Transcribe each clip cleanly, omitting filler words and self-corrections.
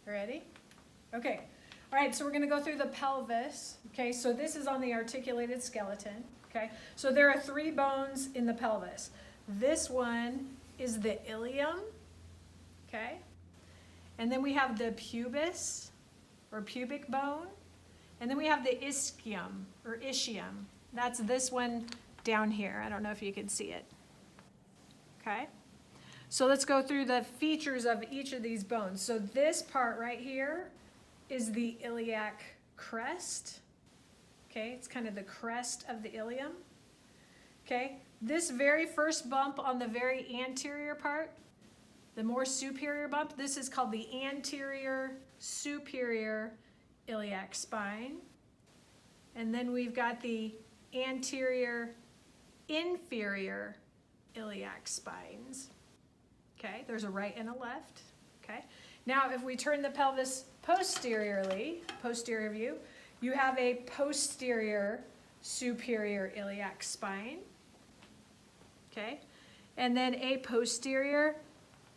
Ready? Okay. All right, so we're going to go through the pelvis. Okay, so this is on the articulated skeleton. Okay, so there are 3 bones in the pelvis. This one is the ilium. Okay, and then we have the pubis or pubic bone, and then we have the ischium or ischium. That's this one down here. I don't know if you can see it. Okay, so let's go through the features of each of these bones. So this part right here is the iliac crest. Okay, it's kind of the crest of the ilium. Okay, this very first bump on the very anterior part, the more superior bump, this is called the anterior superior iliac spine. And then we've got the anterior inferior iliac spines. Okay, there's a right and a left. Okay, now if we turn the pelvis posteriorly, posterior view, you have a posterior superior iliac spine. Okay, and then a posterior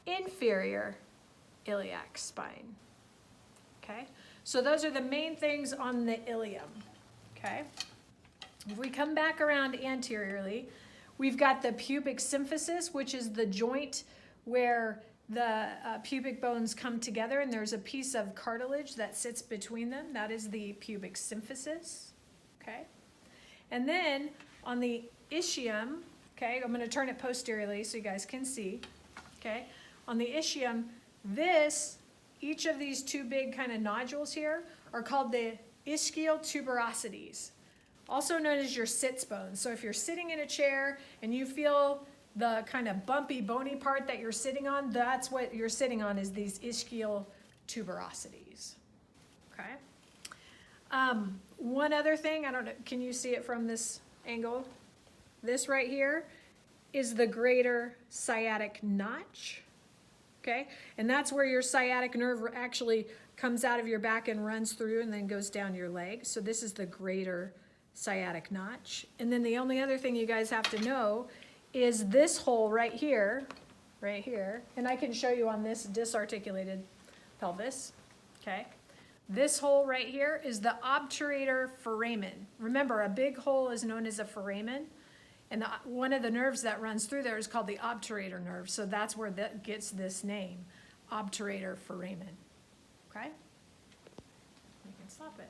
inferior iliac spine. Okay, so those are the main things on the ilium. Okay, if we come back around anteriorly, we've got the pubic symphysis, which is the joint where the pubic bones come together, and there's a piece of cartilage that sits between them. That is the pubic symphysis. Okay, and then on the ischium, okay, I'm going to turn it posteriorly so you guys can see. Okay, on the ischium, each of these 2 big kind of nodules here are called the ischial tuberosities, also known as your sits bones. So if you're sitting in a chair and you feel the kind of bumpy, bony part that you're sitting on, that's what you're sitting on, is these ischial tuberosities. Okay. One other thing, I don't know, can you see it from this angle? This right here is the greater sciatic notch. Okay, and that's where your sciatic nerve actually comes out of your back and runs through and then goes down your leg. So this is the greater sciatic notch. And then the only other thing you guys have to know is this hole right here, and I can show you on this disarticulated pelvis. Okay, this hole right here is the obturator foramen. Remember, a big hole is known as a foramen. And one of the nerves that runs through there is called the obturator nerve. So that's where that gets this name, obturator foramen. Okay? You can stop it.